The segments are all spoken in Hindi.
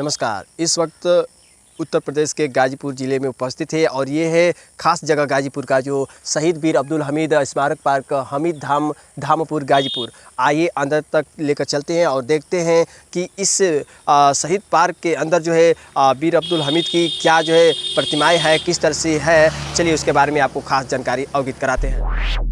नमस्कार। इस वक्त उत्तर प्रदेश के गाजीपुर ज़िले में उपस्थित है और ये है ख़ास जगह गाजीपुर का जो शहीद वीर अब्दुल हमीद स्मारक पार्क हमीद धाम धामपुर गाजीपुर। आइए अंदर तक लेकर चलते हैं और देखते हैं कि इस शहीद पार्क के अंदर जो है वीर अब्दुल हमीद की क्या जो है प्रतिमाएँ है, किस तरह से है। चलिए उसके बारे में आपको ख़ास जानकारी अवगत कराते हैं।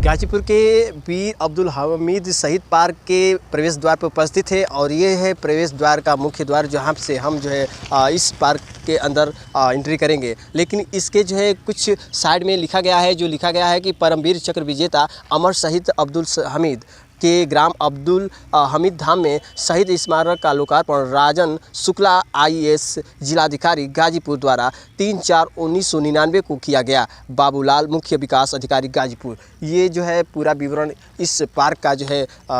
गाजीपुर के वीर अब्दुल हमीद शहीद पार्क के प्रवेश द्वार पर उपस्थित है और ये है प्रवेश द्वार का मुख्य द्वार जहाँ से हम जो है इस पार्क के अंदर एंट्री करेंगे। लेकिन इसके जो है कुछ साइड में लिखा गया है कि परमवीर चक्र विजेता अमर शहीद अब्दुल हमीद के ग्राम अब्दुल हमीद धाम में शहीद स्मारक का लोकार्पण राजन शुक्ला आईएएस जिलाधिकारी गाजीपुर द्वारा 3/4/1999 को किया गया। बाबूलाल मुख्य विकास अधिकारी गाजीपुर। ये जो है पूरा विवरण इस पार्क का जो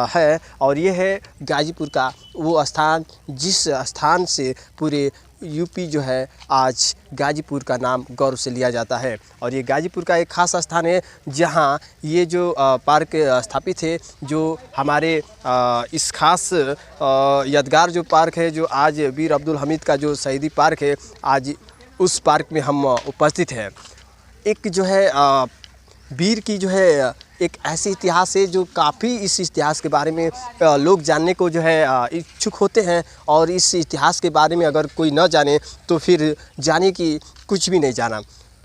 है और ये है गाजीपुर का वो स्थान जिस स्थान से पूरे यूपी जो है आज गाजीपुर का नाम गौरव से लिया जाता है। और ये गाजीपुर का एक ख़ास स्थान है जहाँ ये जो पार्क स्थापित है, जो हमारे इस खास यादगार जो पार्क है, जो आज वीर अब्दुल हमीद का जो शहीदी पार्क है, आज उस पार्क में हम उपस्थित हैं। एक जो है वीर की जो है एक ऐसी इतिहास है जो काफ़ी इस इतिहास के बारे में लोग जानने को जो है इच्छुक होते हैं और इस इतिहास के बारे में अगर कोई न जाने तो फिर जाने की कुछ भी नहीं जाना।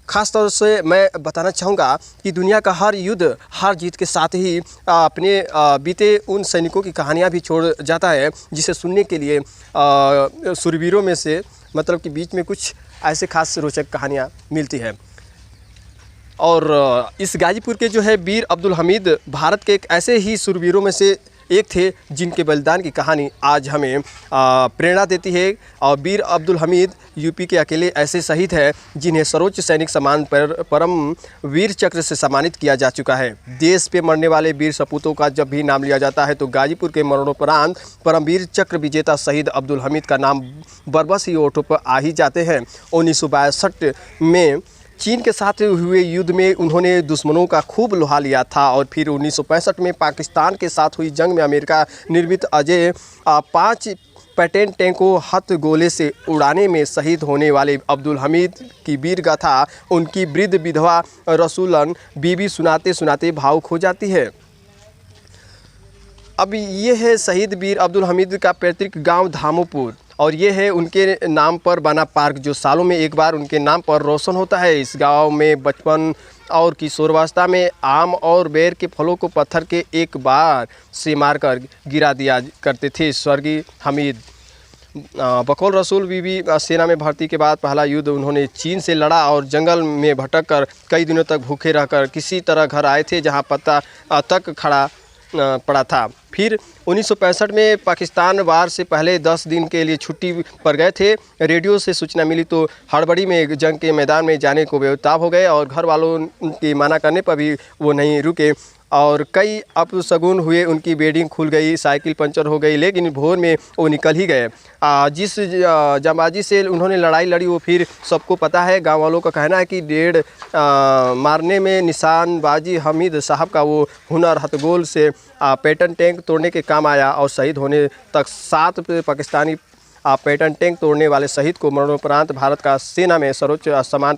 ख़ास तौर से मैं बताना चाहूँगा कि दुनिया का हर युद्ध हार जीत के साथ ही अपने बीते उन सैनिकों की कहानियाँ भी छोड़ जाता है, जिसे सुनने के लिए शूरवीरों में से मतलब कि बीच में कुछ ऐसे खास रोचक कहानियाँ मिलती है। और इस गाजीपुर के जो है वीर अब्दुल हमीद भारत के एक ऐसे ही शूरवीरों में से एक थे जिनके बलिदान की कहानी आज हमें प्रेरणा देती है। और वीर अब्दुल हमीद यूपी के अकेले ऐसे शहीद हैं जिन्हें सर्वोच्च सैनिक सम्मान पर परम वीर चक्र से सम्मानित किया जा चुका है। देश पे मरने वाले वीर सपूतों का जब भी नाम लिया जाता है तो गाजीपुर के मरणोपरांत परमवीर चक्र विजेता शहीद अब्दुल हमीद का नाम बरबस ही ओठों पर आ ही जाते हैं। 1962 में चीन के साथ हुए युद्ध में उन्होंने दुश्मनों का खूब लोहा लिया था और फिर 1965 में पाकिस्तान के साथ हुई जंग में अमेरिका निर्मित अजय 5 पैटेंट टैंकों हथ गोले से उड़ाने में शहीद होने वाले अब्दुल हमीद की वीर गाथा उनकी वृद्ध विधवा रसूलन बीबी सुनाते सुनाते भावुक हो जाती है। अब ये है शहीद वीर अब्दुल हमीद का पैतृक गांव धामपुर और ये है उनके नाम पर बना पार्क जो सालों में एक बार उनके नाम पर रोशन होता है। इस गांव में बचपन और किशोरावस्था में आम और बेर के फलों को पत्थर के एक बार से मारकर गिरा दिया करते थे। स्वर्गीय हमीद बकौल रसूल बीबी सेना में भर्ती के बाद पहला युद्ध उन्होंने चीन से लड़ा और जंगल में भटक कर कई दिनों तक भूखे रहकर किसी तरह घर आए थे जहां पत्ता तक खड़ा पड़ा था। फिर 1965 में पाकिस्तान वार से पहले 10 दिन के लिए छुट्टी पर गए थे। रेडियो से सूचना मिली तो हड़बड़ी में जंग के मैदान में जाने को बेताब हो गए और घर वालों के मना करने पर भी वो नहीं रुके और कई अपशगुन हुए। उनकी बेडिंग खुल गई, साइकिल पंचर हो गई, लेकिन भोर में वो निकल ही गए। जिस जांबाजी से उन्होंने लड़ाई लड़ी वो फिर सबको पता है। गांव वालों का कहना है कि डेढ़ मारने में निशानबाजी हमीद साहब का वो हुनर हथगोल से पैटर्न टैंक तोड़ने के काम आया और शहीद होने तक 7 पाकिस्तानी पैटर्न टैंक तोड़ने वाले शहीद को मरणोपरांत भारत का सेना में सर्वोच्च सम्मान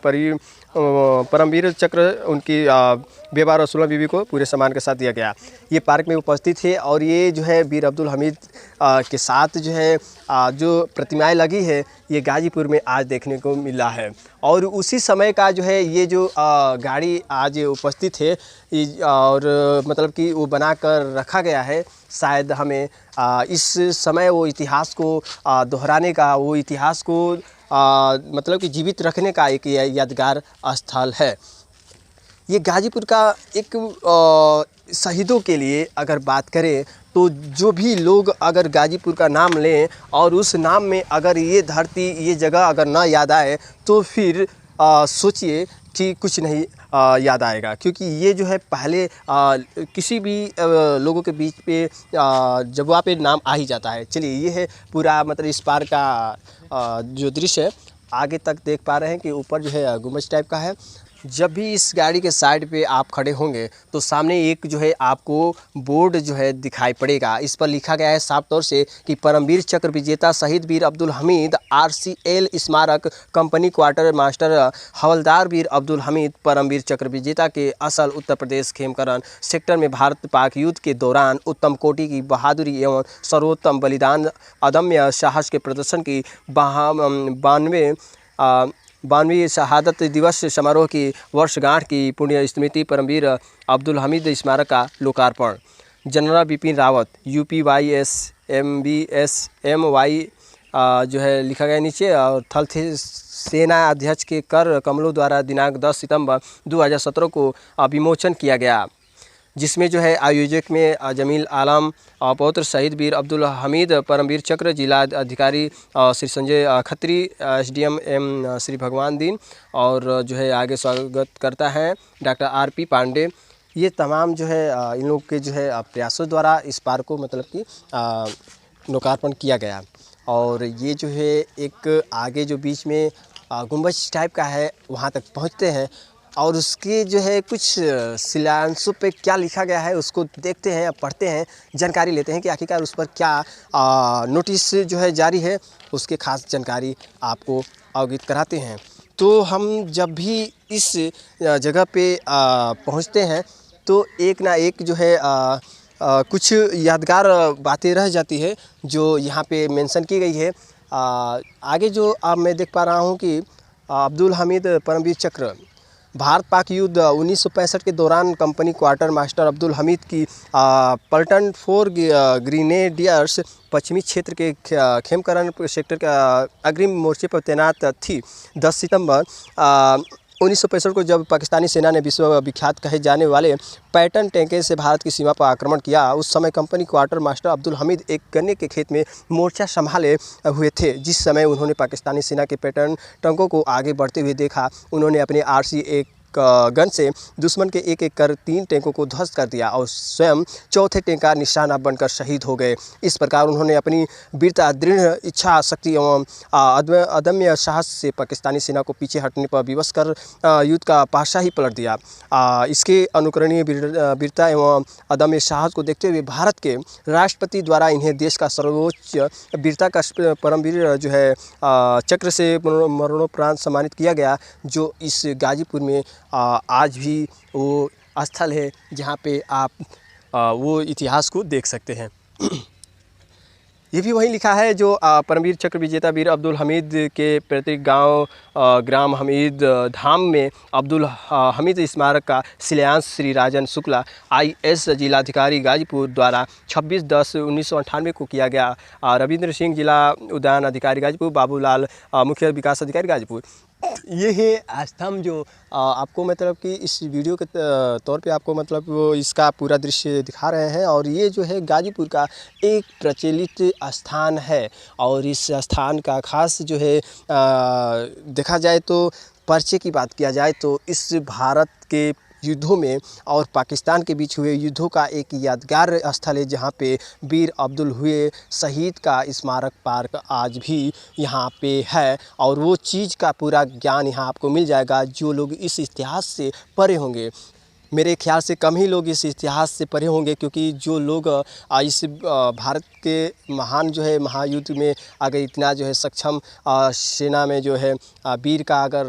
परमवीर चक्र उनकी बेबा रसूला बीबी को पूरे सम्मान के साथ दिया गया। ये पार्क में उपस्थित है और ये जो है वीर अब्दुल हमीद के साथ जो है जो प्रतिमाएं लगी है ये गाजीपुर में आज देखने को मिला है। और उसी समय का जो है ये जो गाड़ी आज उपस्थित है और मतलब कि वो बना कर रखा गया है। शायद हमें इस समय वो इतिहास को दोहराने का, वो इतिहास को मतलब कि जीवित रखने का एक यादगार स्थल है। ये गाजीपुर का एक शहीदों के लिए अगर बात करें तो जो भी लोग अगर गाजीपुर का नाम लें और उस नाम में अगर ये धरती, ये जगह अगर ना याद आए तो फिर सोचिए कि कुछ नहीं याद आएगा, क्योंकि ये जो है पहले किसी भी लोगों के बीच पे जगह पे नाम आ ही जाता है। चलिए, ये है पूरा मतलब इस पार्क का जो दृश्य है। आगे तक देख पा रहे हैं कि ऊपर जो है गुंबज टाइप का है। जब भी इस गाड़ी के साइड पे आप खड़े होंगे तो सामने एक जो है आपको बोर्ड जो है दिखाई पड़ेगा। इस पर लिखा गया है साफ तौर से कि परमवीर चक्र विजेता शहीद वीर अब्दुल हमीद RCL स्मारक कंपनी क्वार्टर मास्टर हवलदार वीर अब्दुल हमीद परमवीर चक्र विजेता के असल उत्तर प्रदेश खेमकरण सेक्टर में भारत पाक युद्ध के दौरान उत्तम कोटि की बहादुरी एवं सर्वोत्तम बलिदान अदम्य साहस के प्रदर्शन की 92वीं शहादत दिवस समारोह की वर्षगांठ की पुण्य स्मृति परमवीर अब्दुल हमीद स्मारक का लोकार्पण। General Bipin Rawat UPYS MBS MY जो है लिखा गया नीचे, और थल सेना अध्यक्ष के कर कमलों द्वारा दिनांक 10 सितंबर 2017 को विमोचन किया गया, जिसमें जो है आयोजक में जमील आलम पौत्र शहीद वीर अब्दुल हमीद परमवीर चक्र जिला अधिकारी श्री संजय खत्री SDM M श्री भगवान दीन, और जो है आगे स्वागत करता है डॉक्टर RP पांडे। ये तमाम जो है इन लोग के जो है प्रयासों द्वारा इस पार्क को मतलब कि लोकार्पण किया गया। और ये जो है एक आगे जो बीच में गुंबज टाइप का है, वहाँ तक पहुँचते हैं और उसके जो है कुछ शिलान्यासों पे क्या लिखा गया है उसको देखते हैं, पढ़ते हैं, जानकारी लेते हैं कि आखिरकार उस पर क्या नोटिस जो है जारी है, उसके खास जानकारी आपको अवगत कराते हैं। तो हम जब भी इस जगह पे पहुंचते हैं तो एक ना एक जो है कुछ यादगार बातें रह जाती है जो यहाँ पे मेंशन की गई है। आगे जो अब मैं देख पा रहा हूँ कि अब्दुल हमीद परमवीर चक्र भारत पाक युद्ध 1965 के दौरान company quarter master Abdul Hamid की पल्टन 4 ग्रीनेडियर्स पश्चिमी क्षेत्र के खेमकरण सेक्टर का अग्रिम मोर्चे पर तैनात थी। 10 सितंबर 1965 को जब पाकिस्तानी सेना ने विश्व विख्यात कहे जाने वाले पैटर्न टैंके से भारत की सीमा पर आक्रमण किया, उस समय company quarter master Abdul Hamid एक गन्ने के खेत में मोर्चा संभाले हुए थे। जिस समय उन्होंने पाकिस्तानी सेना के पैटर्न टैंकों को आगे बढ़ते हुए देखा, उन्होंने अपने RC-1 गन से दुश्मन के एक एक कर 3 टैंकों को ध्वस्त कर दिया और स्वयं चौथे टैंक का निशाना बनकर शहीद हो गए। इस प्रकार उन्होंने अपनी वीरता, दृढ़ इच्छा शक्ति एवं अदम्य साहस से पाकिस्तानी सेना को पीछे हटने पर विवश कर युद्ध का पासा ही पलट दिया। इसके अनुकरणीय वीरता एवं अदम्य साहस को देखते हुए भारत के राष्ट्रपति द्वारा इन्हें देश का सर्वोच्च वीरता का परमवीर जो है चक्र से मरणोपरांत सम्मानित किया गया, जो इस गाजीपुर में आज भी वो स्थल है जहाँ पे आप वो इतिहास को देख सकते हैं। ये भी वही लिखा है जो परमवीर चक्र विजेता वीर अब्दुल हमीद के पैतृक गांव ग्राम हमीद धाम में अब्दुल हमीद स्मारक का शिलान्यास श्री राजन शुक्ला IS जिलाधिकारी गाजीपुर द्वारा 26/10/1998 को किया गया। रविंद्र सिंह जिला उद्यान अधिकारी गाजीपुर, बाबूलाल मुख्य विकास अधिकारी गाजीपुर। ये है स्तंभ जो आपको मतलब कि इस वीडियो के तौर पे आपको मतलब इसका पूरा दृश्य दिखा रहे हैं। और ये जो है गाजीपुर का एक प्रचलित स्थान है और इस स्थान का खास जो है देखा जाए तो परिचय की बात किया जाए तो इस भारत के युद्धों में और पाकिस्तान के बीच हुए युद्धों का एक यादगार स्थल है, जहाँ पे वीर अब्दुल हुए शहीद का स्मारक पार्क आज भी यहाँ पे है। और वो चीज़ का पूरा ज्ञान यहाँ आपको मिल जाएगा जो लोग इस इतिहास से परे होंगे। मेरे ख्याल से कम ही लोग इस इतिहास से परे होंगे, क्योंकि जो लोग इस भारत के महान जो है महायुद्ध में अगर इतना जो है सक्षम सेना में जो है वीर का अगर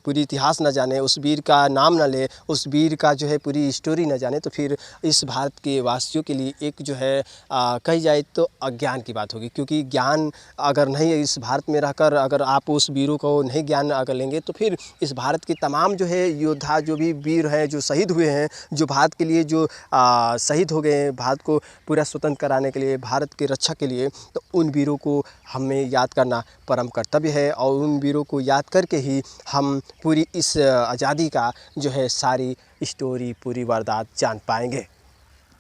पूरी इतिहास न जाने, उस वीर का नाम न ले, उस वीर का जो है पूरी स्टोरी न जाने, तो फिर इस भारत के वासियों के लिए एक जो है कही जाए तो अज्ञान की बात होगी। क्योंकि ज्ञान अगर नहीं है इस भारत में रहकर, अगर आप उस वीरों को नहीं ज्ञान अगर लेंगे तो फिर इस भारत के तमाम जो है योद्धा जो भी वीर हैं, जो शहीद हुए हैं, जो भारत के लिए जो शहीद हो गए हैं, भारत को पूरा स्वतंत्र कराने के लिए, भारत के रक्षा के लिए, तो उन वीरों को हमें याद करना परम कर्तव्य है। और उन वीरों को याद करके ही हम पूरी इस आज़ादी का जो है सारी स्टोरी, पूरी वारदात जान पाएंगे।